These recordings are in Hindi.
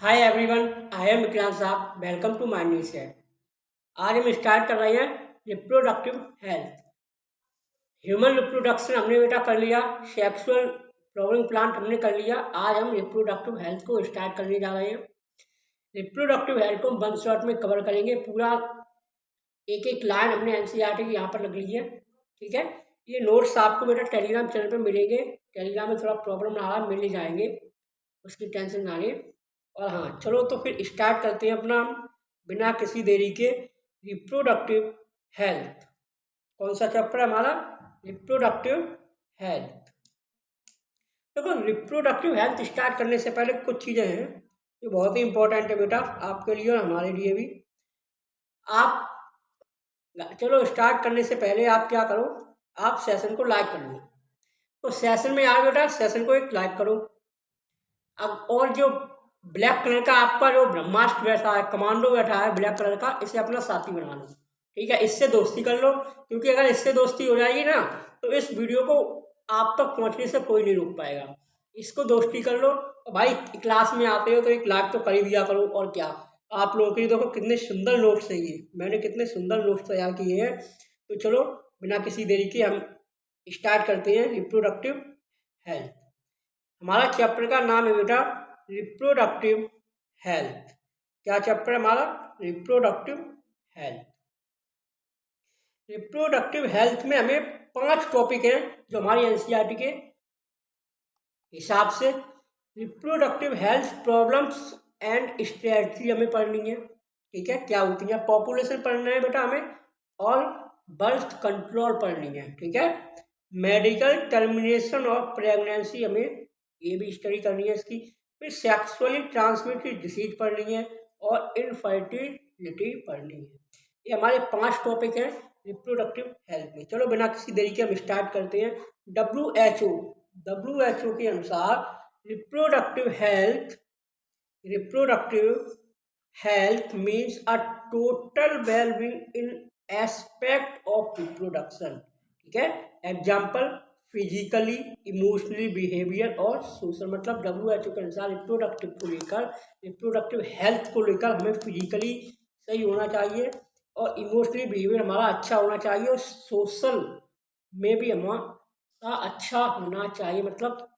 Hi everyone, I am Vikrant साहब। Welcome to my new set. आज हम स्टार्ट कर रहे हैं रिप्रोडक्टिव हेल्थ। ह्यूमन रिप्रोडक्शन हमने बेटा कर लिया, सेक्सुअल फ्लावरिंग प्लांट हमने कर लिया। आज हम रिप्रोडक्टिव हेल्थ को स्टार्ट करने जा रहे हैं। रिप्रोडक्टिव हेल्थ को हम वन शॉट में कवर करेंगे पूरा। एक एक लाइन हमने एनसीईआरटी की यहाँ पर लग ली है, ठीक है। ये नोट्स आपको बेटा टेलीग्राम चैनल पर मिलेंगे। टेलीग्राम में थोड़ा प्रॉब्लम आ रहा है, मिल ही जाएंगे, उसकी टेंशन ना लें। और हाँ, चलो तो फिर स्टार्ट करते हैं अपना बिना किसी देरी के। रिप्रोडक्टिव हेल्थ कौन सा चैप्टर है हमारा? Reproductive health. देखो, रिप्रोडक्टिव हेल्थ स्टार्ट करने से पहले कुछ चीज़ें हैं जो बहुत ही इंपॉर्टेंट है बेटा, आपके लिए और हमारे लिए भी। आप चलो स्टार्ट करने से पहले आप क्या करो, आप सेशन को लाइक कर लो। तो सेशन में आओ बेटा, सेशन को एक लाइक करो। अब और जो ब्लैक कलर का आपका जो ब्रह्मास्त्र बैठा है, कमांडो बैठा है ब्लैक कलर का, इसे अपना साथी बना लो, ठीक है। इससे दोस्ती कर लो, क्योंकि अगर इससे दोस्ती हो जाएगी ना तो इस वीडियो को आप तक पहुंचने से कोई नहीं रोक पाएगा। इसको दोस्ती कर लो। और भाई, क्लास में आते हो तो एक लाइक तो कर ही दिया करो। और क्या, आप लोगों के लिए देखो कितने सुंदर नोट्स है, ये मैंने कितने सुंदर नोट्स तैयार किए हैं। तो चलो बिना किसी देरी के हम स्टार्ट करते हैं रिप्रोडक्टिव हेल्थ। हमारा चैप्टर का नाम है बेटा रिप्रोडक्टिव हेल्थ। क्या चैप्टर है हमारा? Reproductive health. रिप्रोडक्टिव हेल्थ में हमें 5 टॉपिक हैं जो हमारी एनसीईआरटी के हिसाब से reproductive health problems and strategy हमें पढ़नी है, ठीक है। क्या होती है? पॉपुलेशन पढ़ना है बेटा हमें, और बर्थ कंट्रोल पढ़नी है, ठीक है। मेडिकल टर्मिनेशन ऑफ प्रेगनेंसी हमें ये भी स्टडी करनी है इसकी। फिर सेक्सुअली ट्रांसमिटेड डिसीज पढ़नी है और इनफर्टिलिटी पढ़नी है। ये हमारे 5 टॉपिक हैं रिप्रोडक्टिव हेल्थ में। चलो बिना किसी देरी के हम स्टार्ट करते हैं। डब्ल्यू एच ओ के अनुसार reproductive health means a total wellbeing in aspect of reproduction, ठीक है। एग्जाम्पल फिजिकली, इमोशनली, बिहेवियर और सोशल। मतलब डब्ल्यू एच ओ के अनुसार रिप्रोडक्टिव हेल्थ को लेकर हमें फिजिकली सही होना चाहिए, और इमोशनली बिहेवियर हमारा अच्छा होना चाहिए, और सोशल में भी हमारा अच्छा होना चाहिए। मतलब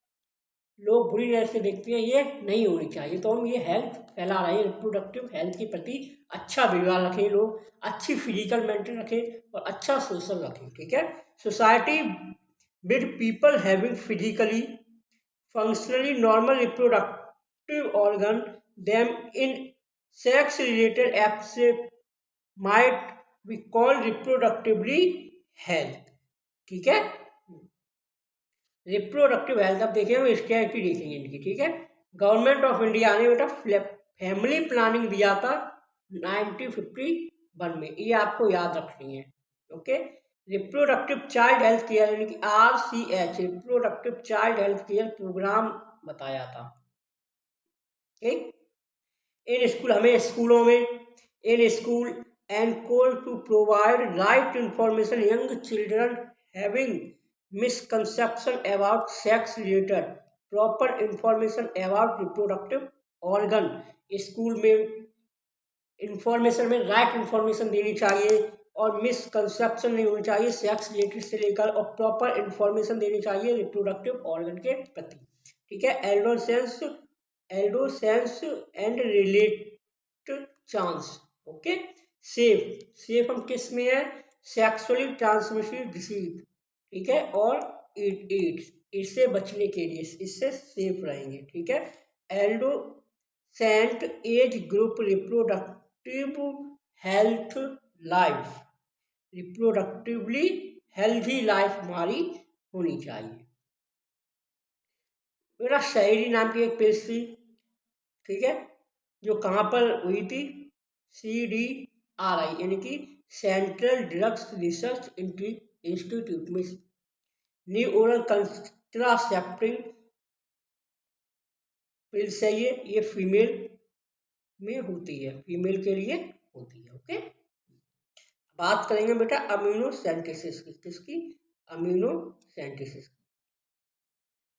लोग बुरी नज़र से देखते हैं, ये नहीं होनी चाहिए। तो हम ये हेल्थ फैला रहे हैं, रिप्रोडक्टिव हेल्थ के प्रति अच्छा व्यवहार रखें, लोग अच्छी फिजिकल मेंटेन रखें और अच्छा सोशल रखें, ठीक है। Society with people having physically functionally normal reproductive organ, them in sex related acts might be called reproductively health, ठीक है। रिप्रोडक्टिव हेल्थ अब देखें, हम स्ट्रेटजी देखेंगे इनकी, ठीक है। गवर्नमेंट ऑफ इंडिया ने बेटा फैमिली प्लानिंग दिया था 1951 में, ये आपको याद रखनी है, okay. Reproductive child health care यानी कि RCH, reproductive child health care program बताया था, ठीक। इन स्कूल हमें स्कूलों में in school and call to provide right information young children having misconception about sex related proper information about reproductive organ। School में इंफॉर्मेशन में राइट इंफॉर्मेशन देनी चाहिए, और मिसकंसेप्शन नहीं होनी चाहिए सेक्स रिलेटेड से लेकर, और प्रॉपर इंफॉर्मेशन देनी चाहिए रिप्रोडक्टिव ऑर्गन के प्रति, ठीक है। Adolescence and related chance, okay. Safe हम किस में है? सेक्सुअली ट्रांसमिटेड डिसीज, ठीक है, और एड्स, इससे बचने के लिए इससे सेफ रहेंगे, ठीक है। एल्डोसेंट age group reproductive health life, reproductively healthy life हमारी होनी चाहिए। मेरा शायरी नाम की एक पेज थी, ठीक है, जो कहाँ पर हुई थी? CDRI यानी कि सेंट्रल ड्रग्स रिसर्च इंस्टीट्यूट में। न्यू ओरल कंट्रासेप्टिव पिल्स है ये फीमेल में होती है, फीमेल के लिए होती है, ओके। बात करेंगे बेटा अम्यूनो सेंटेसिस की, किसकी? Amino centesis.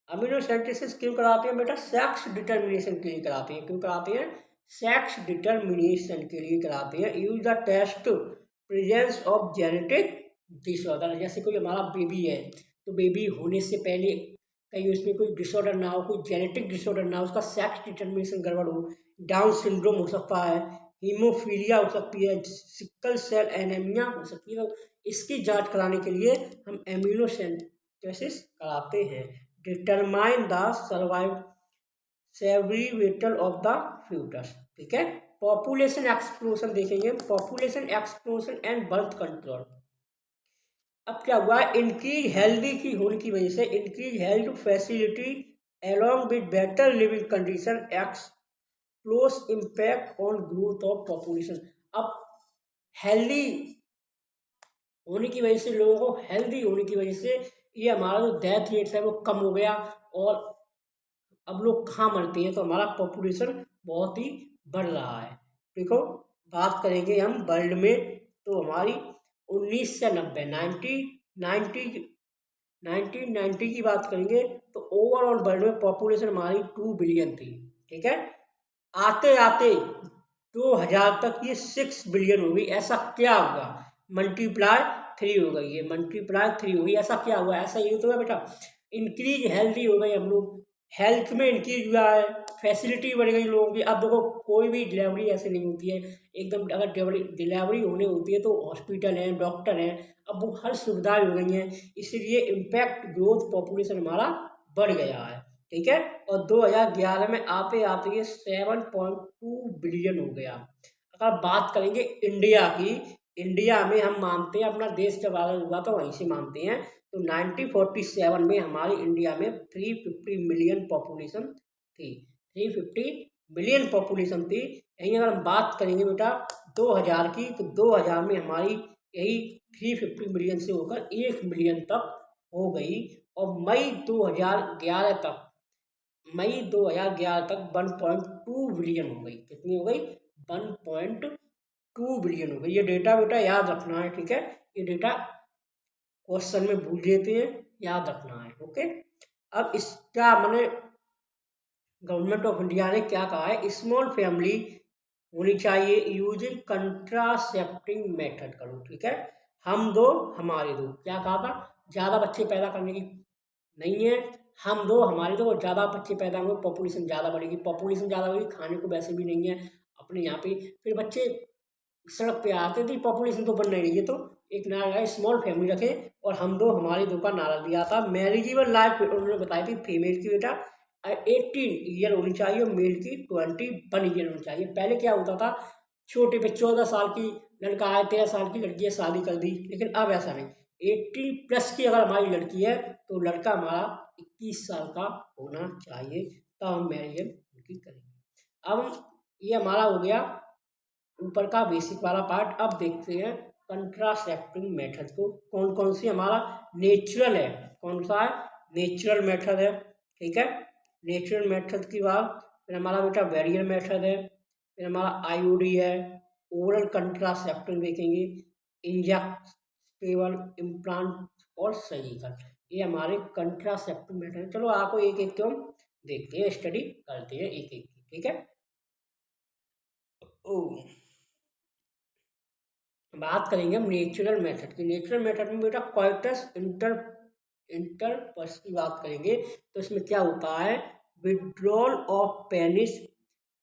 अमीनो सिंथेसिस क्यों कराते हैं बेटा? सेक्स डिटर्मिनेशन के लिए कराते हैं। क्यों कराते हैं? सेक्स डिटर्मिनेशन के लिए कराते हैं। Use the test presence of genetic disorder. जैसे कोई हमारा बेबी है तो बेबी होने से पहले कहीं उसमें कोई डिसऑर्डर ना हो, कोई जेनेटिक डिसऑर्डर ना हो, उसका सेक्स डिटर्मिनेशन गड़बड़ हो, डाउन सिंड्रोम हो सकता है, हीमोफीलिया हो सकती है, सिकल सेल एनीमिया हो सकती है। तो इसकी जांच कराने के लिए हम एम्यूनो सिंथेसिस कराते हैं। Determine the survival of the foetus. ठीक है। पॉपुलेशन एक्सप्लोजन देखेंगे, population explosion and birth control. अब क्या हुआ? इंक्रीज हेल्दी की होने की वजह से increase health facility along with better living condition explodes impact on growth of population. अब हेल्दी होने की वजह से, लोगों को हेल्दी होने की वजह से ये हमारा जो डेथ रेट है वो कम हो गया, और अब लोग कहाँ मरते हैं तो हमारा पॉपुलेशन बहुत ही बढ़ रहा है। देखो, बात करेंगे हम वर्ल्ड में तो हमारी 1990 1990 की बात करेंगे तो ओवरऑल वर्ल्ड में पॉपुलेशन हमारी 2 बिलियन थी। ठीक है। आते आते 2000 तक ये 6 बिलियन हो गई। ऐसा क्या हुआ? मल्टीप्लाई 3 हो गई, ये मल्टीप्लाई 3 हो गई। ऐसा क्या हुआ? ऐसा ये तो है बेटा, इंक्रीज हेल्दी हो गई, हम लोग हेल्थ में इंक्रीज हुआ है, फैसिलिटी बढ़ गई लोगों की। अब देखो, कोई भी डिलीवरी ऐसे नहीं होती है एकदम, अगर डिलीवरी होने होती है तो हॉस्पिटल हैं, डॉक्टर हैं, अब वो हर सुविधाएं हो गई हैं, इसीलिए इम्पैक्ट ग्रोथ पॉपुलेशन हमारा बढ़ गया है। ठीक है। और 2011 में आते आते ये 7.2 बिलियन हो गया। अगर बात करेंगे इंडिया की, इंडिया में हम मानते हैं अपना देश जब आज़ाद हुआ था वहीं से मानते हैं, तो 1947 में हमारी इंडिया में 350 मिलियन पॉपुलेशन थी। 350 मिलियन पॉपुलेशन थी। यहीं अगर हम बात करेंगे बेटा 2000 की, तो 2000 में हमारी यही 350 मिलियन से होकर 1 मिलियन तक हो गई। और मई 2011 तक 1.2 बिलियन हो गई। कितनी हो गई? 1.2 बिलियन हो गई। ये डेटा बेटा याद रखना है। ठीक है। ये डेटा क्वेश्चन में भूल देते हैं, याद रखना है। ओके। अब इसका मैंने गवर्नमेंट ऑफ इंडिया ने क्या कहा है? स्मॉल फैमिली होनी चाहिए यूजिंग कंट्रासेप्टिव मेथड करो। ठीक है। हम दो हमारे दो, क्या कहा था? ज़्यादा बच्चे पैदा करने की नहीं है, हम दो हमारे दो, ज़्यादा बच्चे पैदा होंगे पॉपुलेशन ज़्यादा बढ़ेगी, पॉपुलेशन ज़्यादा बढ़ेगी, खाने को वैसे भी नहीं है अपने यहाँ पे, फिर बच्चे सड़क पे आते थे, पॉपुलेशन तो बढ़ नहीं रही है। तो एक नारा स्मॉल फैमिली रखे, और हम दो हमारे दो का नारा दिया था। मैरिजेबल लाइफ उन्होंने बताई थी फीमेल की बेटा 18 ईयर होनी चाहिए, और मेल की 21 ईयर होनी चाहिए। पहले क्या होता था, छोटे पे 14 साल की लड़का है, 13 साल की लड़की है, शादी कर दी। लेकिन अब ऐसा नहीं, 18+ की अगर हमारी लड़की है तो लड़का हमारा 21 साल का होना चाहिए, तब हम मैरिज उनकी करेंगे। अब ये हमारा हो गया ऊपर का बेसिक वाला पार्ट। अब देखते हैं कंट्रासेप्टिव मेथड को, कौन कौन सी हमारा नेचुरल है, कौन सा है? नेचुरल मेथड है। ठीक है। नेचुरल मेथड की बात, फिर हमारा बेटा वेरियल मेथड है, फिर हमारा आईओडी है, ओरल कंट्रासेप्टिव देखेंगे, इंजेक्टेबल इम्प्लांट और सर्जिकल। ये हमारे कंट्रासेप्टिव मेथड है। चलो आपको एक एक को हम देखते हैं, स्टडी करते हैं एक एक की। ठीक है। ओ, बात करेंगे हम नेचुरल मेथड की। नेचुरल मेथड में बेटा कोइटस इंटरपर्स की बात करेंगे तो इसमें क्या होता है? Withdrawal of penis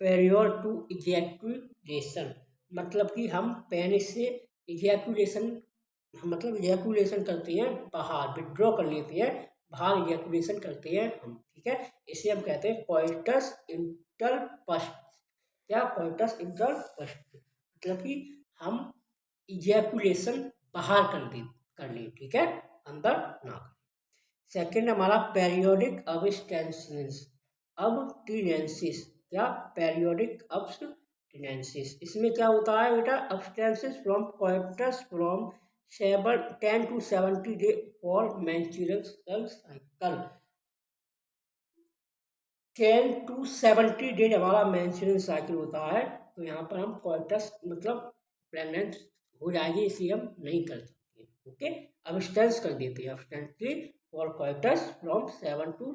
prior to ejaculation. मतलब कि हम पेनिस से इजैकुलेशन, मतलब इजैकुलेशन करते हैं बाहर, विड्रॉ कर लेते हैं बाहर, इजैकुलेशन करते हैं हम। ठीक है। इसे हम कहते हैं कोइटस इंटरपर्स। क्या? कोइटस इंटरपर्स, मतलब कि हम इजैकुलेशन बाहर कर ली। ठीक है। अंदर ना कर। सेकेंड हमारा पेरियोडिक अब्सटेंसेंस अब्सटिनेंसिस। क्या? Periodic abstinence. इसमें क्या होता है बेटा? Abstinence from coitus from 10 to 70 day for menstrual cycle. 10 to 70 days हमारा मेंस्ट्रुअल साइकिल होता है। तो यहाँ पर हम कोइटस मतलब प्रेग्नेंट हो जाएगी, इसलिए हम नहीं कर सकते। ओके। अब्सटेंस कर देते हैं, abstinently for coitus from 7 to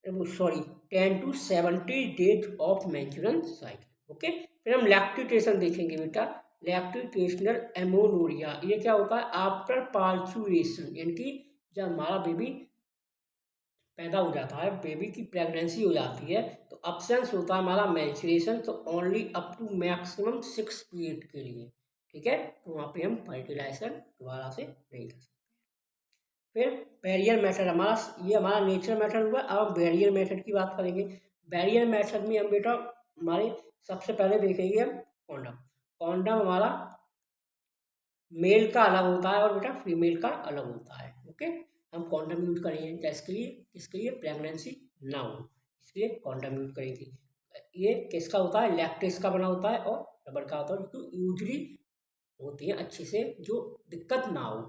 sorry 10 to 70 days of menstrual cycle. Okay, फिर हम लैक्टेशन देखेंगे बेटा। लैक्टेशनल एमोनोरिया, ये क्या होता है? आफ्टर पार्चुरेशन, यानी कि जब हमारा बेबी पैदा हो जाता है, बेबी की प्रेगनेंसी हो जाती है, तो अब्सेंस होता है हमारा मेंस्ट्रुएशन, तो only up to maximum 6 period के लिए। ठीक है, तो वहाँ पे हम फर्टिलाइजेशन दोबारा से नहीं कर सकते। फिर बैरियर मेथड, ये हमारा नेचुरल मेथड हुआ। अब हम बैरियर मेथड की बात करेंगे। बैरियर मेथड में हम बेटा हमारे सबसे पहले देखेंगे हम कॉन्डम। कॉन्डम हमारा मेल का अलग होता है और बेटा फीमेल का अलग होता है। ओके, हम कॉन्डम यूज करेंगे किसके लिए? किसके लिए? प्रेगनेंसी ना हो, इसलिए कॉन्डम यूज करेंगे। ये किसका होता है? लैक्टेस का बना होता है और रबर का होता है, जो यूजली होती है अच्छे से, जो दिक्कत ना हो,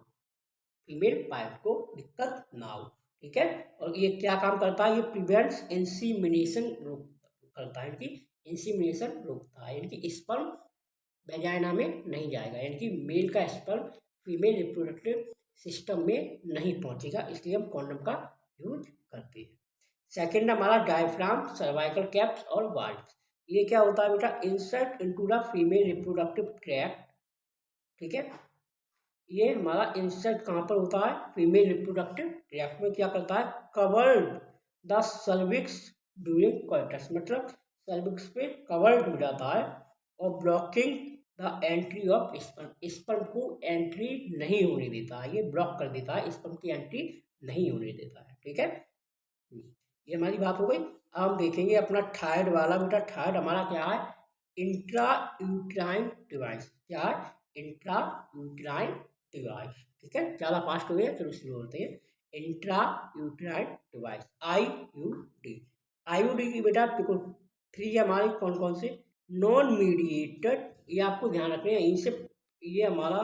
फीमेल पाइप को दिक्कत ना हो। ठीक है, और ये क्या काम करता है? ये प्रिवेंट्स इंसीमिनेशन रोक करता है, कि इंसीमिनेशन रोकता है, यानी कि स्पर्म वेजाइना में नहीं जाएगा, यानी कि मेल का स्पर्म फीमेल रिप्रोडक्टिव सिस्टम में नहीं पहुंचेगा, इसलिए हम कॉन्डम का यूज करते हैं। सेकेंड हमारा डायफ्राम, सर्वाइकल कैप्स और वाल्व्स। ये क्या होता है बेटा? Insert into the female reproductive tract. ठीक है, ये हमारा इंसर्ट कहाँ पर होता है? फीमेल रिप्रोडक्टिव ट्रैक्ट में। क्या करता है? Covered the cervix during quarters, मतलब सर्विक्स पे कवर्ड हो जाता है और blocking the entry of sperm, sperm को एंट्री नहीं होने देता है, ये ब्लॉक कर देता है, स्पर्म की एंट्री नहीं होने देता है। ठीक है, ये हमारी बात हो गई। अब हम देखेंगे अपना थायराइड वाला बेटा। थायराइड हमारा क्या है? Intra uterine device. क्या है? Intra uterine device. ठीक है, ज़्यादा फास्ट हो गया, चलो शुरू होते हैं। Intra uterine device, IUD। IUD की बेटा देखो 3 हमारे कौन कौन से? नॉन मीडिएटेड, ये आपको ध्यान रखना है, इनसे ये हमारा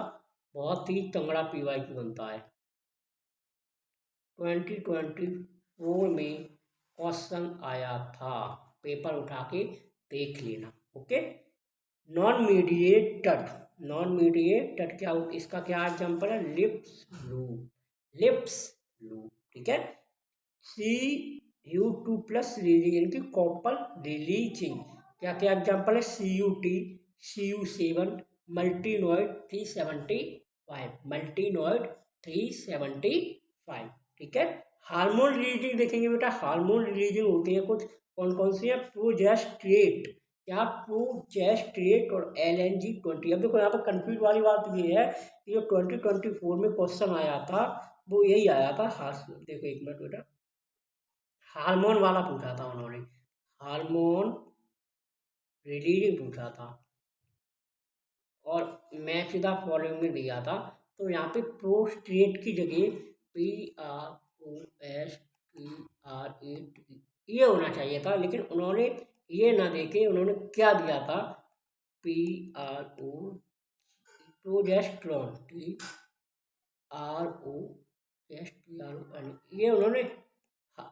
बहुत ही तंगड़ा PYQ बनता है। 2024 में क्वेश्चन आया था, पेपर उठा के देख लेना। Okay, non mediated, non mediated क्या होता है? इसका क्या एग्जाम्पल है? Lips loop, lips loop. ठीक है, Cu2+ रिलीजिंग, यानी कि कॉपर रिलीजिंग। क्या क्या एग्जाम्पल है? CUT, Cu7, मल्टीनोइड 375, मल्टीनोइड 375। ठीक है, हार्मोन रिलीजिंग देखेंगे बेटा। हार्मोन रिलीजिंग होती है कुछ, कौन कौन सी है? प्रोजेस्टेट, क्या? प्रोजेस्टेट और LNG20। अब देखो यहाँ पर कंफ्यूज वाली बात ये है कि जो 2024 में क्वेश्चन आया था वो यही आया था। देखो एक मिनट बेटा, हार्मोन वाला पूछा था उन्होंने, हार्मोन रिलीजिंग पूछा था और मैच द फॉलोइंग में दिया था। तो यहाँ पे प्रोस्टेट की जगह PROSTRAT ये होना चाहिए था, लेकिन उन्होंने ये ना देके उन्होंने क्या दिया था? PRO, प्रोजेस्ट्रॉन, TROSTRON, ये उन्होंने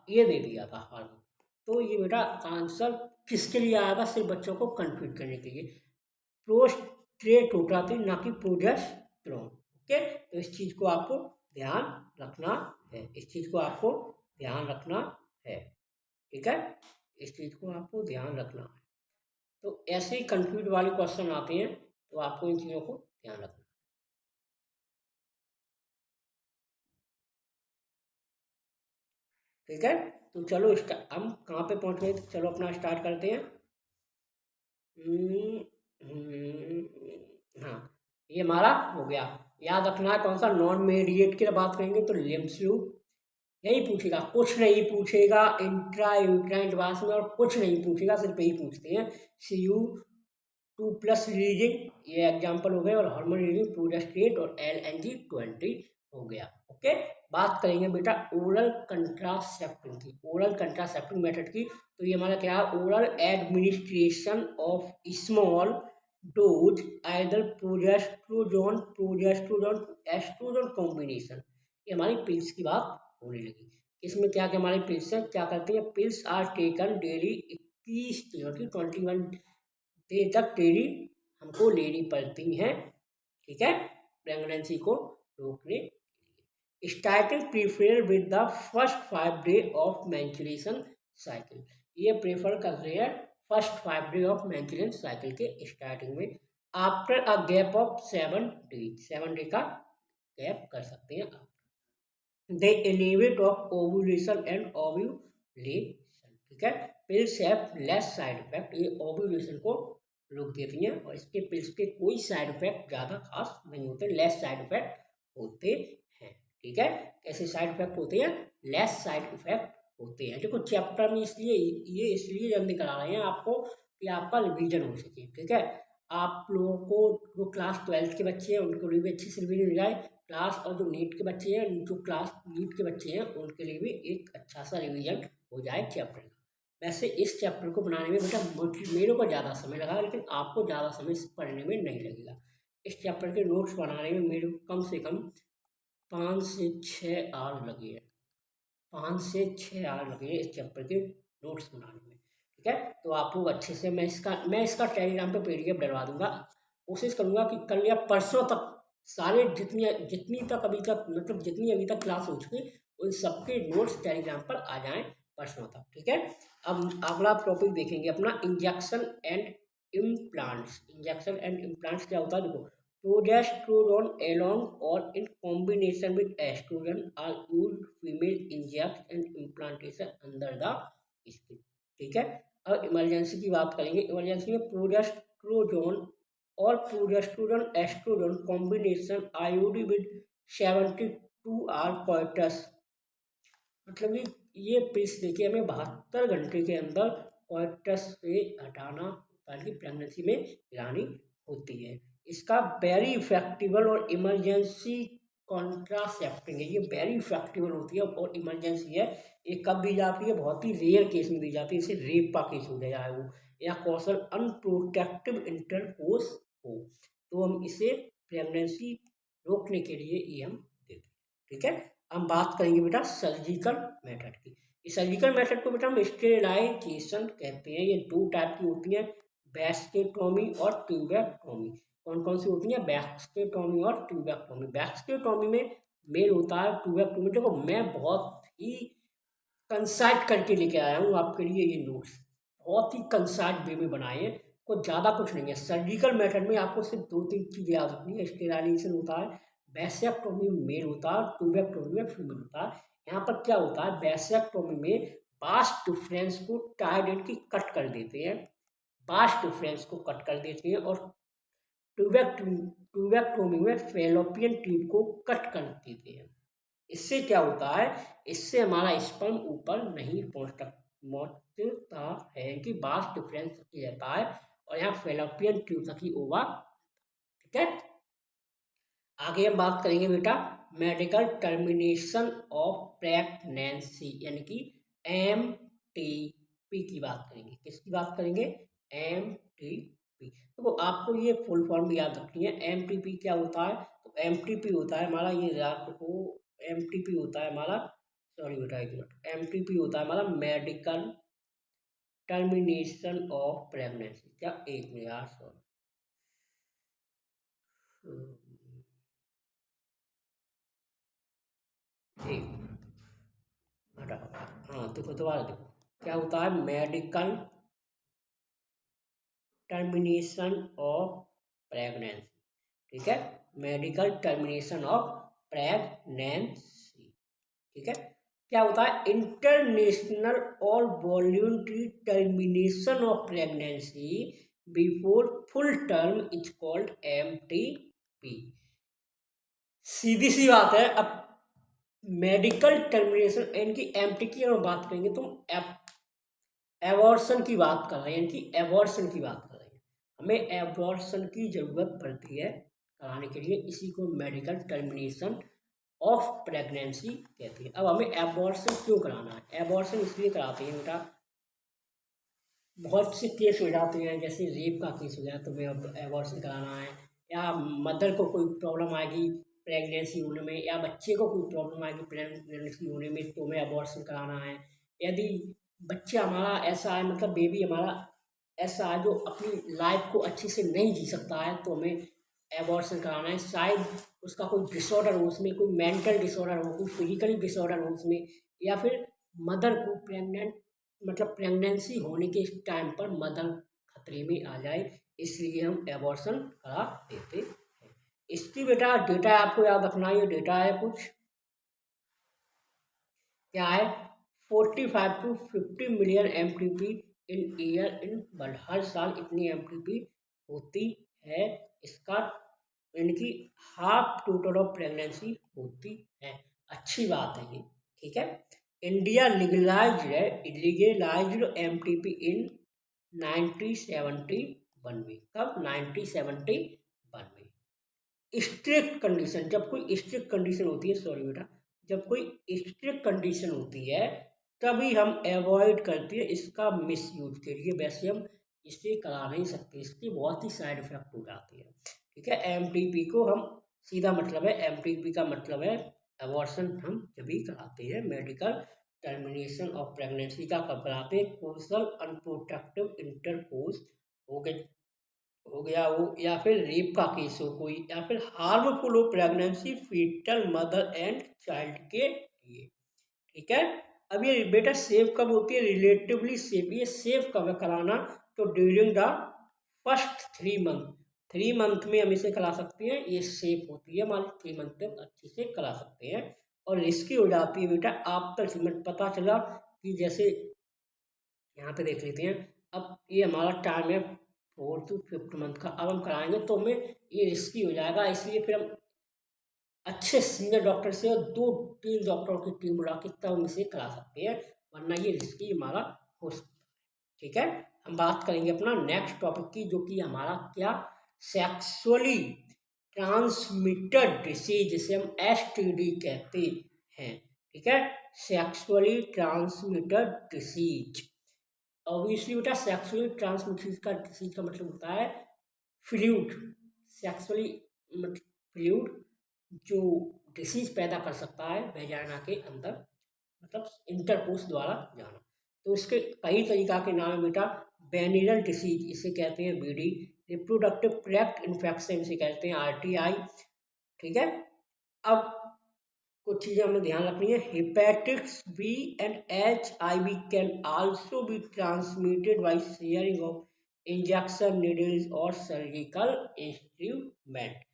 ये दे दिया था हार्मोन। तो ये बेटा आंसर किसके लिए आया था? सिर्फ बच्चों को कंफ्यूज करने के लिए। प्रोस्टेट होता थी, ना कि प्रोजेस्टेरोन। ओके, तो इस चीज़ को आपको ध्यान रखना है, इस चीज़ को आपको ध्यान रखना है। ठीक है, इस चीज़ को आपको ध्यान रखना है। तो ऐसे ही कंफ्यूज वाले क्वेश्चन आते हैं, तो आपको इन चीज़ों को ध्यान रखना है। ठीक है, तो चलो हम कहाँ पे पहुँच गए? चलो अपना स्टार्ट करते हैं। हाँ, ये हमारा हो गया। याद रखना है कौन सा? नॉन मीडिएट की बात करेंगे तो लिम्स लूप, यही पूछेगा, कुछ नहीं पूछेगा इंट्रा यूट्राइन डिवाइस में, और कुछ नहीं पूछेगा, सिर्फ यही पूछते हैं। Cu2+ रिलीजिंग, ये एग्जाम्पल हो गए, और हार्मोन रिलीजिंग प्रोजेस्टेट और LNG20 हो गया। ओके, बात करेंगे बेटा ओरल कंट्रासेप्टिव की, ओरल कंट्रासेप्टिव मेथड की। तो ये हमारा क्या है? Oral administration of small dose either progestogen, progestogen oestrogen combination. ये हमारी पिल्स की बात होने लगी। इसमें क्या क्या हमारी पिल्स है? क्या करते हैं? पिल्स आर टेकन डेली 21 दिनों की 21 देर तक डेली हमको लेनी पड़ती हैं। ठीक है, प्रेगनेंसी को रोकने के लिए। Starting prefer with the first 5 day of menstruation cycle, ये प्रेफर करते हैं first 5 day of maintenance cycle के स्टार्टिंग में after a gap of 7 day का गैप कर सकते हैं आप। They inhibit of ovulation and ovulation, ठीक है। Pills have less side effect, ये ओव्यूलेशन को रोक देती हैं और इसके पिल्स के कोई साइड इफेक्ट ज़्यादा खास नहीं होते, लेस साइड इफेक्ट होते हैं, ठीक है। कैसे साइड इफेक्ट होते हैं, लेस साइड इफेक्ट होते हैं। देखो चैप्टर में इसलिए जल्दी करा रहे हैं आपको कि आपका रिवीजन हो सके, ठीक है। आप लोगों को जो क्लास 12 के बच्चे हैं उनको भी अच्छी से रिवीजन हो जाए, क्लास और जो नीट के बच्चे हैं, जो क्लास नीट के बच्चे हैं उनके लिए भी एक अच्छा सा रिवीजन हो जाए चैप्टर का। वैसे इस चैप्टर को बनाने में बेटा मेरे को ज़्यादा समय लगा, लेकिन आपको ज़्यादा समय पढ़ने में नहीं लगेगा। इस चैप्टर के नोट्स बनाने में मेरे को कम से कम 5 से 6 आवर लगे हैं, 5 से 6 आवर लगे हैं इस चैप्टर के नोट्स बनाने में, ठीक है। तो आप लोग अच्छे से, मैं इसका टेलीग्राम पे PDF डलवा दूंगा, कोशिश करूंगा कि कल या परसों तक सारे जितनी तक अभी तक मतलब जितनी अभी तक क्लास हो चुकी उन सबके नोट्स टेलीग्राम पर आ जाएं परसों तक, ठीक है। अब अगला टॉपिक देखेंगे अपना injection and implants. Injection and implants क्या होता है, देखो progesterone alone or in combination with estrogen are used female inject and implantation under the skin, ठीक है। अब इमरजेंसी की बात करेंगे, इमरजेंसी में प्रोजेस्ट्रोजोन और progesterone oestrogen combination IUD with 72 hour coitus, मतलब ये पिल्स देखिए हमें 72 घंटे के अंदर कोइटस से हटाना ताकि प्रेगनेंसी में गिरानी होती है। इसका वेरी इफेक्टिबल और इमरजेंसी कॉन्ट्रासेप्टिव है, ये वेरी इफेक्टिबल होती है और इमरजेंसी है। ये कब दी जाती है, बहुत ही रेयर केस में दी जाती है, इसे रेप का केस हो गया है वो, या कौशल अनप्रोटेक्टिव इंटरकोर्स हो, तो हम इसे प्रेगनेंसी रोकने के लिए ये हम देते हैं, ठीक है। हम बात करेंगे बेटा सर्जिकल मेथड की। इस सर्जिकल मेथड को बेटा हम स्टेरिलाइजेशन कहते हैं। ये 2 टाइप की होती हैं, वैस्केटोमी और ट्यूबेक्टोमी। कौन कौन सी होती है, वैस्केटोमी और ट्यूबेक्टोमी। वैस्केटोमी में मेल होता है, ट्यूबेक्टोमी देखो मैं बहुत ही कंसाइट करके लेके आया हूँ आपके लिए ये नोट्स, बहुत ही कंसाइट वे में बनाए हैं, कुछ ज़्यादा कुछ नहीं है। सर्जिकल मेथड में आपको सिर्फ 2-3 चीज़ें याद रखनी है, स्टेरिलाइजेशन होता है, वैसेक्टोमी में मेल होता है, ट्यूबेक्टोमी में फीमेल होता है। यहाँ पर क्या होता है, वैसेक्टोमी में बास्ट डिफरेंस को टारगेट की कट कर देते हैं, बास्ट डिफरेंस को कट कर देते हैं, और ट्यूबेक्टोमी में फैलोपियन ट्यूब को कट कर देते हैं। इससे क्या होता है, इससे हमारा स्पर्म ऊपर नहीं पहुंचता है कि बास्ट डिफरेंस रहता है और यहाँ फैलोपियन ट्यूब तक ही होगा, ठीक है। आगे हम बात करेंगे बेटा मेडिकल टर्मिनेशन ऑफ प्रेगनेंसी, यानी कि MTP की बात करेंगे। किसकी बात करेंगे, MTP। तो आपको ये फुल फॉर्म भी याद रखनी है। MTP क्या होता है, तो MTP होता है हमारा, ये आपको MTP होता है हमारा, सॉरी बेटा एक मिनट, MTP होता है हमारा मेडिकल टर्मिनेशन ऑफ प्रेगनेंसी। क्या, एक मिनट यार, सॉरी, एक हटाओ, हाँ देखो दोबारा देखो, क्या होता है, मेडिकल टर्मिनेशन ऑफ प्रेगनेंसी, ठीक है, मेडिकल टर्मिनेशन ऑफ प्रेगनेंसी, ठीक है। क्या होता है, इंटरनेशनल और voluntary termination of pregnancy before full term is called MTP। सीधी सी बात है। अब मेडिकल टर्मिनेशन यानी कि MT की अगर बात करेंगे तो एबॉर्शन की बात कर रहे हैं, यानी कि एबॉर्शन की बात कर रहे हैं, हमें एबॉर्शन की ज़रूरत पड़ती है कराने के लिए, इसी को मेडिकल टर्मिनेशन ऑफ प्रेगनेंसी कहते हैं। अब हमें एबॉर्शन क्यों कराना है, एबॉर्शन इसलिए कराते हैं बेटा, बहुत से केस हो जाते हैं, जैसे रेप का केस हो गया तो हमें अब एबॉर्शन कराना है, या मदर को कोई प्रॉब्लम आएगी प्रेगनेंसी होने में, या बच्चे को कोई प्रॉब्लम आएगी प्रेगनेंसी होने में तो हमें एबॉर्शन कराना है। यदि बच्चा हमारा ऐसा है, मतलब बेबी हमारा ऐसा है जो अपनी लाइफ को अच्छे से नहीं जी सकता है तो हमें एबॉर्शन कराना है। शायद उसका कोई डिसऑर्डर हो, उसमें कोई मेंटल डिसऑर्डर हो, कोई फिजिकल डिसऑर्डर हो उसमें, या फिर मदर को, प्रेग्नेंट मतलब प्रेगनेंसी होने के टाइम पर मदर खतरे में आ जाए, इसलिए हम एबॉर्शन करा देते हैं। इसकी बेटा डेटा आपको याद रखना, ये डेटा है कुछ क्या है, 45 to 50 million MTP in year in world. हर साल इतनी MTP होती है, इसका इनकी हाफ टोटल ऑफ प्रेगनेंसी होती है। अच्छी बात है ये, ठीक है। इंडिया लीगलाइज्ड MTP इन 1971 में। कब? 1971 में। स्ट्रिक्ट कंडीशन, जब कोई स्ट्रिक्ट कंडीशन होती है, सॉरी बेटा, जब कोई स्ट्रिक्ट कंडीशन होती है तभी हम अवॉइड करते हैं इसका मिसयूज के लिए। वैसे हम इसे करा नहीं सकते, इसके बहुत ही साइड इफेक्ट हो जाते हैं, ठीक है। MTP को हम सीधा मतलब है, MTP का मतलब है अबॉर्शन हम जब भी कराते हैं, मेडिकल टर्मिनेशन ऑफ प्रेगनेंसी का कब कराते हैं, कोर्सल अनप्रोटेक्टिव इंटरकोर्स हो गया वो, या फिर रेप का केस हो कोई, या फिर हार्मफुल हो pregnancy foetal mother and child के लिए, ठीक है। अब ये बेटा सेफ कब होती है, रिलेटिवली सेफ, ये सेफ कब है कराना, तो during the first 3 month, 3 month में हम इसे करा सकते हैं, ये सेफ होती है हमारी, 3 मंथ तक अच्छे से करा सकते हैं। और रिस्की हो जाती है बेटा आफ्टर 3 मंथ, पता चला कि जैसे यहाँ पे देख लेते हैं, अब ये हमारा टाइम है 4 to 5 मंथ का, अब हम कराएंगे तो हमें ये रिस्की हो जाएगा, इसलिए फिर हम अच्छे सीनियर डॉक्टर से और 2-3 डॉक्टरों की टीम बुला के तब हम इसे करा सकते हैं, वरना ये रिस्की हमारा हो सकता है, ठीक है। हम बात करेंगे अपना नेक्स्ट टॉपिक की, जो कि हमारा क्या, सेक्सुअली ट्रांसमिटेड डिसीज, जिसे हम STD कहते हैं, ठीक है। सेक्सुअली ट्रांसमिटेड डिसीज, ऑब्वियसली बेटा सेक्सुअली ट्रांसमिटेड का डिसीज का मतलब होता है फ्लूइड, सेक्सुअली फ्लूइड जो डिसीज पैदा कर सकता है वेजाइना के अंदर, मतलब इंटरकोर्स द्वारा जाना। तो इसके कई तरीका के नाम है बेटा, वेनिरल डिसीज इसे कहते हैं BD, रिप्रोडक्टिव ट्रैक्ट इन्फेक्शन इसे कहते हैं RTI, ठीक है। अब कुछ चीज़ें हमें ध्यान रखनी है, हेपेटिक्स B and HIV can also be transmitted by sharing of injection needles और सर्जिकल इंस्ट्रूमेंट।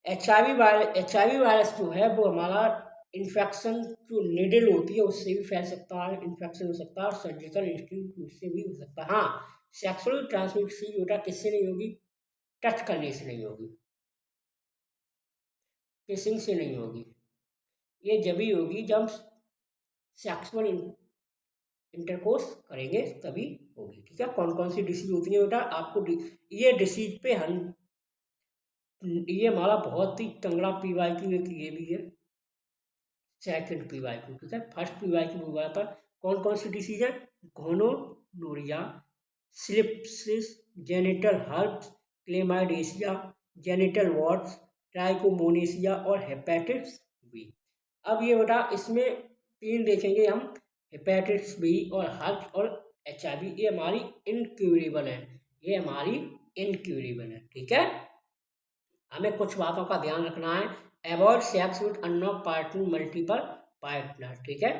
HIV वायरस जो है वो हमारा इन्फेक्शन जो निडल होती है उससे भी फैल सकता है, इन्फेक्शन हो सकता है, और सर्जिकल इंस्ट्रूमेंट से भी हो सकता है। हाँ, सेक्सुअली ट्रांसमिटेड बेटा किससे नहीं होगी, टच करने से नहीं होगी, किसिंग से नहीं होगी, ये जब ही होगी जब सेक्सुअल इंटरकोर्स करेंगे तभी होगी, ठीक है। कौन कौन सी डिसीज होती है बेटा आपको, ये डिसीज पे हम, ये हमारा बहुत ही तंगड़ा PYQ एक ये भी है, सेकंड PYQ, ठीक है। फर्स्ट PYQ हुआ था, कौन कौन सी डिसीज है, gonorrhoea, syphilis, genital herpes, chlamydia, genital warts, trichomoniasis और हेपेटाइटिस B। अब ये बेटा इसमें 3 देखेंगे हम, हेपेटाइटिस B और हर्प्स और HIV, ये हमारी इनक्यूरेबल है, ये हमारी इनक्यूरेबल है, ठीक है। हमें कुछ बातों का ध्यान रखना है, avoid sex with unknown partner multiple partner, ठीक है।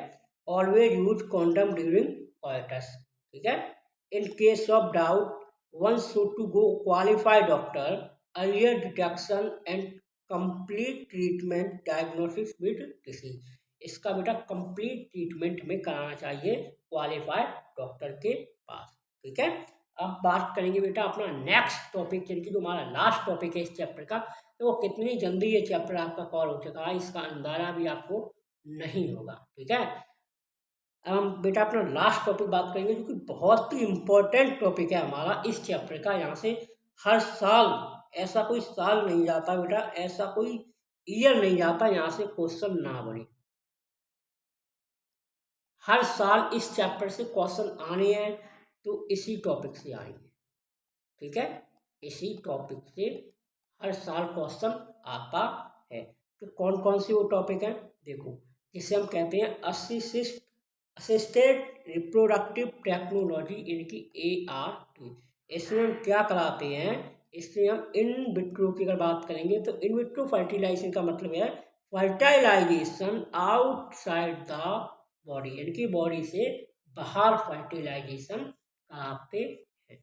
Always use condom during coitus, ठीक है। In case of doubt one should to go qualified doctor, earlier detection and complete treatment diagnosis with disease. इसका बेटा कंप्लीट ट्रीटमेंट हमें कराना चाहिए क्वालिफाइड डॉक्टर के पास, ठीक है। अब बात करेंगे बेटा अपना नेक्स्ट टॉपिक, यानी कि जो हमारा लास्ट टॉपिक है इस चैप्टर का, तो वो कितनी जल्दी ये चैप्टर आपका कवर हो चुका है इसका अंदाजा भी आपको नहीं होगा, ठीक है। अब हम बेटा अपना लास्ट टॉपिक बात करेंगे जो कि बहुत ही इम्पोर्टेंट टॉपिक है हमारा इस चैप्टर का। यहाँ से हर साल, ऐसा कोई साल नहीं जाता बेटा, ऐसा कोई ईयर नहीं जाता यहाँ से क्वेश्चन ना बने, हर साल इस चैप्टर से क्वेश्चन आने हैं, तो इसी टॉपिक से आएंगे, ठीक है। इसी टॉपिक से हर साल क्वेश्चन आता है। तो कौन कौन से वो टॉपिक हैं देखो, जिसे हम कहते हैं असिस्टेड रिप्रोडक्टिव टेक्नोलॉजी, इनकी ART। इसमें हम क्या कराते हैं, इसमें हम इन विट्रो की अगर बात करेंगे तो इन विट्रो फर्टिलाइजेशन का मतलब है फर्टिलाइजेशन आउटसाइड द बॉडी, यानी कि बॉडी से बाहर फर्टिलाइजेशन कराते हैं।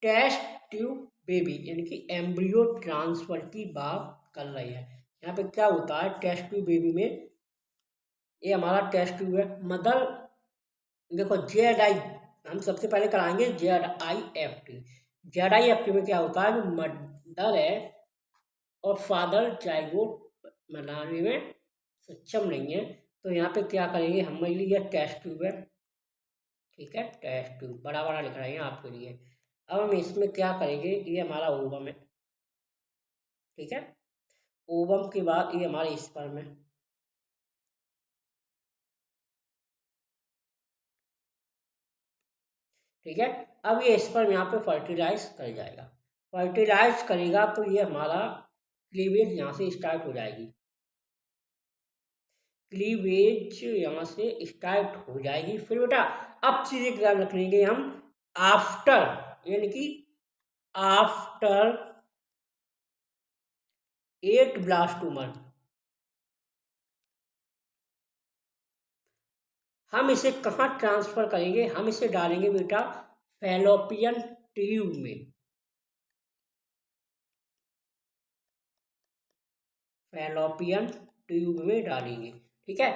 टेस्ट ट्यूब बेबी यानी कि एम्ब्रियो ट्रांसफर की बात कर रहे हैं। यहाँ पे क्या होता है टेस्ट ट्यूब बेबी में, ये हमारा टेस्ट ट्यूब है। मदर देखो JID हम सबसे पहले कराएंगे JIFT। JIFT में क्या होता है, मदर है और फादर जाइगोट बनाने में सक्षम नहीं है, तो यहाँ पे क्या करेंगे, हमारे लिए यह टेस्ट ट्यूब है, ठीक है, टेस्ट ट्यूब बड़ा बड़ा लिख रहे हैं आपके लिए। अब हम इसमें क्या करेंगे, ये हमारा ओवम है, ठीक है, ओवम के बाद ये हमारे स्पर्म है, ठीक है। अब ये स्पर्म यहाँ पे फर्टिलाइज कर जाएगा, फर्टिलाइज करेगा तो ये हमारा क्लीवेज यहाँ से स्टार्ट हो जाएगी, क्लीवेज यहाँ से स्टार्ट हो जाएगी। फिर बेटा अब चीज़ें ध्यान रखेंगे हम, आफ्टर यानी कि आफ्टर 8 ब्लास्टोमर हम इसे कहाँ ट्रांसफर करेंगे, हम इसे डालेंगे बेटा फैलोपियन ट्यूब में, फैलोपियन ट्यूब में डालेंगे, ठीक है।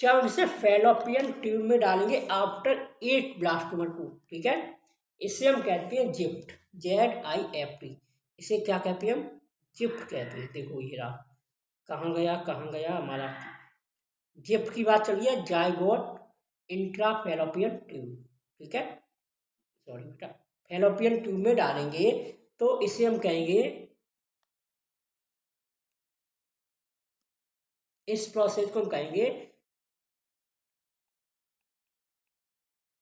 जब हम इसे फैलोपियन ट्यूब में डालेंगे आफ्टर 8 ब्लास्टोमर को, ठीक है, इसे हम कहते हैं जिफ्ट, ZIFT। इसे क्या कहते हैं हम, जिफ्ट कहते हैं। देखो ये रहा, कहाँ गया हमारा जिफ्ट की बात चलिए, जाइगोट इंट्राफैलोपियन ट्यूब, ठीक है, सॉरी बेटा फैलोपियन ट्यूब में डालेंगे तो इसे हम कहेंगे, इस प्रोसेस को हम कहेंगे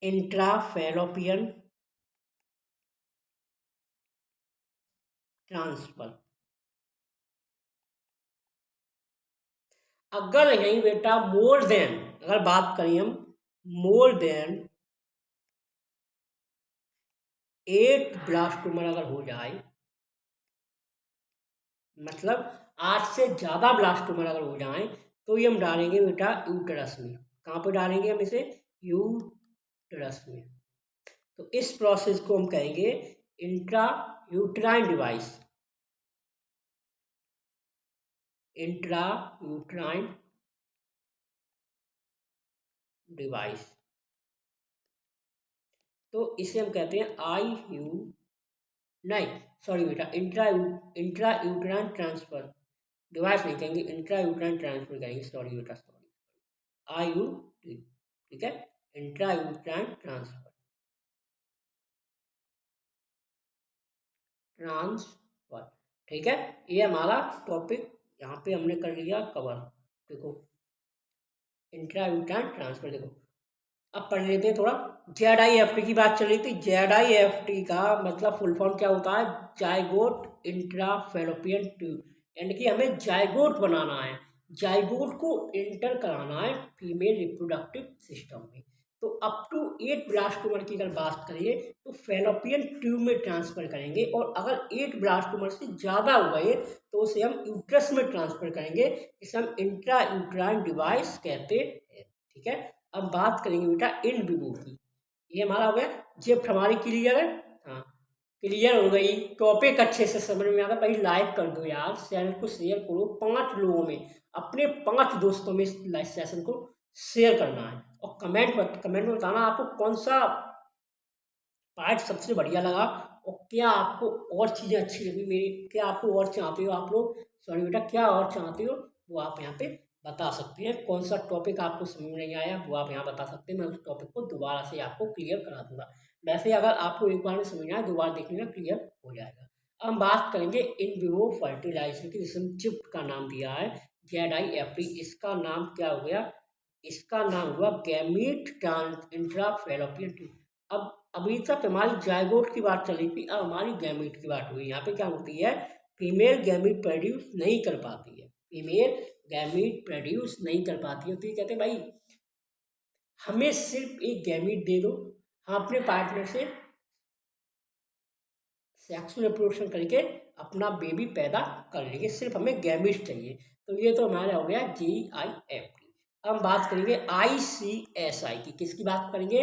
इंट्राफैलोपियन ट्रांसफर। अगर यही बेटा मोर देन, अगर बात करें हम मोर देन 8 ब्लास्टोमर अगर हो जाए, मतलब 8 से ज़्यादा ब्लास्टोमर अगर हो जाए, तो ये हम डालेंगे बेटा यूटरस में। कहाँ पे डालेंगे हम इसे, यूटरस में। तो इस प्रोसेस को हम कहेंगे intra uterine device, intra uterine device. तो इसे हम कहते हैं नहीं सॉरी बेटा इंट्रा यूट्राइन ट्रांसफर डिवाइस नहीं कहेंगे, इंट्रा यूट्राइन ट्रांसफर कहेंगे, सॉरी बेटा सॉरी, IUT, ठीक है, इंट्रा यूट्राइन ट्रांसफर, ठीक है। ये हमारा टॉपिक यहाँ पे हमने कर लिया कवर। देखो इंट्रा यूट्राइन ट्रांसफर, देखो अब पढ़ लेते हैं थोड़ा। ZIFT की बात चल रही थी, ZIFT का मतलब फुल फॉर्म क्या होता है, जाइगोट इंट्राफैलोपियन ट्यूब, यानी कि हमें जाइगोट बनाना है, जाइगोट को इंटर कराना है फीमेल रिप्रोडक्टिव सिस्टम में। तो अप टू 8 ब्लास्टोमर की अगर बात करिए तो फैलोपियन ट्यूब में ट्रांसफर करेंगे, और अगर 8 ब्लास्टोमर से ज़्यादा हो गए तो उसे हम यूट्रस में ट्रांसफर करेंगे, इसे हम इंट्रा यूट्राइन डिवाइस कहते हैं, ठीक है। अब बात करेंगे बेटा इन विवो की, ये हमारा हो गया जिफ्ट हमारी क्लियर है, हाँ क्लियर हो गई, टॉपिक अच्छे से समझ में आता भाई, लाइक कर दो यार, चैनल को शेयर करो 5 लोगों में, अपने 5 दोस्तों में इस लाइव सेशन को शेयर करना है, और कमेंट में बताना आपको कौन सा पार्ट सबसे बढ़िया लगा, और क्या आपको और चीज़ें अच्छी लगी मेरी, क्या आपको और चाहते हो आप लोग, सॉरी बेटा क्या और चाहते हो वो आप यहाँ पे बता सकते हैं। कौन सा टॉपिक आपको समझ में नहीं आया वो आप यहाँ बता सकते हैं, मैं उस टॉपिक को दोबारा से आपको क्लियर करा दूंगा। वैसे अगर आपको एक बार में समझ में आए दोबारा देखने में क्लियर हो जाएगा। अब हम बात करेंगे इन विवो फर्टिलाइजर की, जिसमें चिप्ट का नाम दिया है ZIFT, इसका नाम क्या हो गया, इसका नाम हुआ गैमीट इंट्राफैलोपियन ट्यूब। अब अभी तक हमारी जाइगोट की बात चली थी, अब हमारी गैमीट की बात हुई। यहाँ पे क्या होती है, फीमेल गैमीट प्रोड्यूस नहीं कर पाती है, फीमेल गैमीट प्रोड्यूस नहीं कर पाती है, तो ये कहते हैं भाई हमें सिर्फ एक गैमीट दे दो, हम अपने पार्टनर से सेक्सुअल रिप्रोडक्शन करके अपना बेबी पैदा कर लेंगे, सिर्फ हमें गैमीट चाहिए। तो ये तो हमारा हो गया GIFT। अब हम बात करेंगे ICSI की। किसकी बात करेंगे?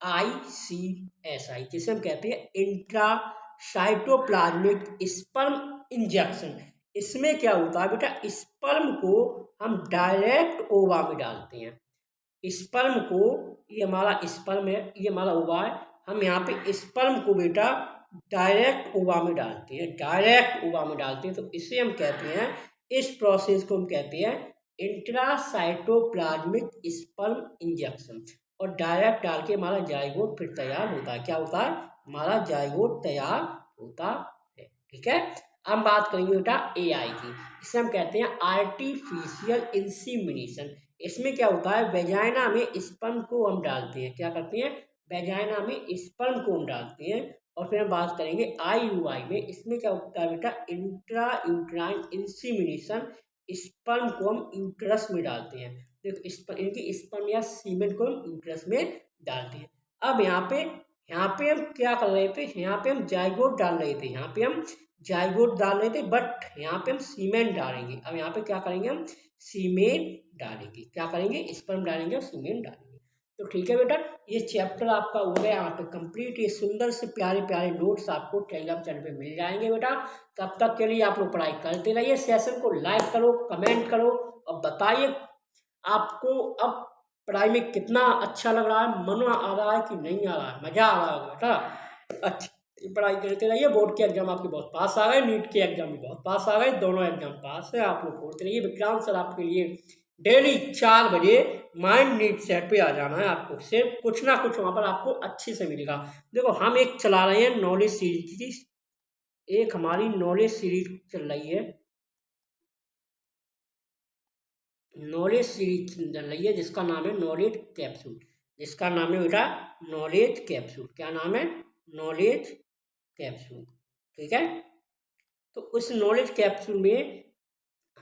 ICSI, जिसे हम कहते हैं इंट्रासाइटोप्लाज्मिक स्पर्म इंजेक्शन। इसमें क्या होता है बेटा, स्पर्म को हम डायरेक्ट ओवा में डालते हैं। स्पर्म को, ये हमारा स्पर्म है, ये हमारा ओवा है, हम यहाँ पे स्पर्म को बेटा डायरेक्ट ओवा में डालते हैं, डायरेक्ट ओवा में डालते हैं। तो इसे हम कहते हैं, इस प्रोसेस को हम कहते हैं इंट्रासाइटोप्लाज्मिक स्पर्म इंजेक्शन। और डायरेक्ट डाल के हमारा जाइगोट फिर तैयार होता है। क्या होता है? हमारा जाइगोट तैयार होता है। ठीक है। अब हम बात करेंगे बेटा AI की। इसे हम कहते हैं आर्टिफिशियल इंसीमिनेशन। इसमें क्या होता है, वेजाइना में स्पर्म को हम डालते हैं। क्या करते हैं? वेजाइना में स्पर्म को हम डालते हैं। और फिर हम बात करेंगे IUI में। इसमें क्या होता है बेटा, इंट्रा यूट्राइन इंसीमिनेशन। स्पर्म को हम यूट्रस में डालते हैं। देखो इनकी स्पर्म या सीमेंट को हम यूट्रस में डालते हैं। अब यहाँ पे हम क्या कर रहे थे, यहाँ पे हम जाइगोट डाल रहे थे, यहाँ पे हम जाइगोट डाल रहे थे, बट यहाँ पे हम सीमेंट डालेंगे। अब यहाँ पे क्या करेंगे, हम सीमेंट डालेंगे। क्या करेंगे? स्पर्म डालेंगे और सीमेंट डालेंगे। तो ठीक है बेटा, ये चैप्टर आपका हो गया यहाँ पे कंप्लीट। ये सुंदर से प्यारे प्यारे नोट्स आपको टेलीग्राम चैनल पे मिल जाएंगे बेटा। तब तक के लिए आप लोग पढ़ाई करते रहिए। सेशन को लाइक करो, कमेंट करो और बताइए आपको अब पढ़ाई में कितना अच्छा लग रहा है, मन आ रहा है कि नहीं आ रहा है, मजा आ रहा है बेटा। अच्छा, पढ़ाई करते रहिए। बोर्ड के एग्जाम आपके बहुत पास आ गए, नीट के एग्जाम भी बहुत पास आ गए, दोनों एग्जाम पास है। आप लोग पढ़ते रहिए। विक्रांत सर आपके लिए डेली 4 बजे माइंड नीट सेट पे आ जाना है आपको। सिर्फ कुछ ना कुछ वहाँ पर आपको अच्छे से मिलेगा। देखो हम एक चला रहे हैं नॉलेज सीरीज की, एक हमारी नॉलेज सीरीज चल रही है, नॉलेज सीरीज चल रही है जिसका नाम है नॉलेज कैप्सूल। जिसका नाम है बेटा नॉलेज कैप्सूल। क्या नाम है? Knowledge capsule. ठीक है। तो उस नॉलेज कैप्सूल में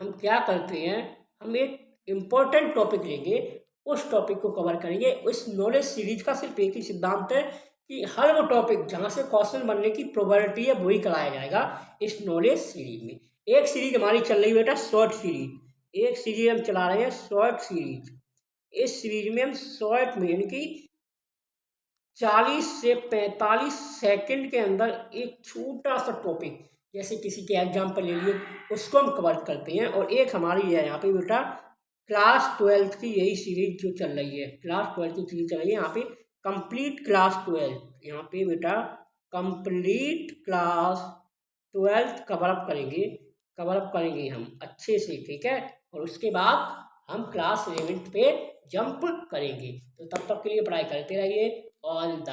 हम क्या करते हैं, हम एक इम्पोर्टेंट टॉपिक लेंगे, उस टॉपिक को कवर करेंगे। उस नॉलेज सीरीज का सिर्फ एक ही सिद्धांत है कि हर वो टॉपिक जहाँ से क्वेश्चन बनने की प्रोबेबिलिटी है वही कराया जाएगा इस नॉलेज सीरीज में। एक सीरीज हमारी चल रही है बेटा शॉर्ट सीरीज, एक सीरीज हम चला रहे हैं शॉर्ट सीरीज। इस सीरीज में हम शॉर्ट में यानी कि 40 से 45 सेकंड के अंदर एक छोटा सा टॉपिक, जैसे किसी के एग्जाम्पल ले लिए, उसको हम कवर करते हैं। और एक हमारी है यहाँ पे बेटा क्लास 12 की यही सीरीज जो चल रही है, क्लास 12 की सीरीज चल रही है यहाँ पे कंप्लीट क्लास 12। यहाँ पे बेटा कंप्लीट क्लास 12 कवर अप करेंगे हम अच्छे से। ठीक है। और उसके बाद हम क्लास 11 पे जंप करेंगे। तो तब तक के लिए पढ़ाई करते रहिए। All the